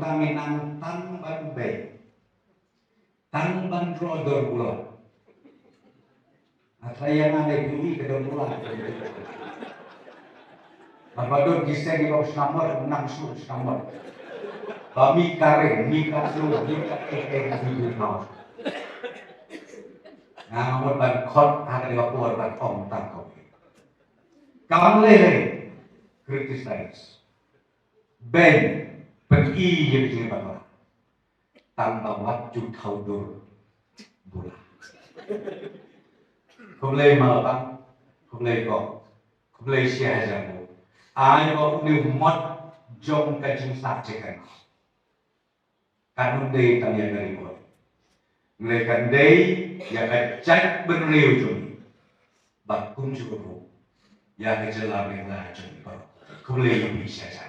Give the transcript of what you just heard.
utangin ang Tangban Bein. Tangban Rodor Bula. At saya nanay buli ke dalam Bula. Mabadon kisah di bawah nomor 6 nomor. Bami karing, mika sulu, mika hidup mau. Namun ban khot ada di bawah ban om tangkau. Kamu lele kritis. Bein pergi jadi Jingbakla. Tangba wajud Thaw Bula. Không lê mà băng, không lê có, không lê xe rằng ai có nếu mất trong cái chính xác chế cảnh kanun đây tanya dari mọi người cần đây ya cái trách bên liều chúng bạc cung cho cô ya cái chơi làm việc là chúng không lê bị xe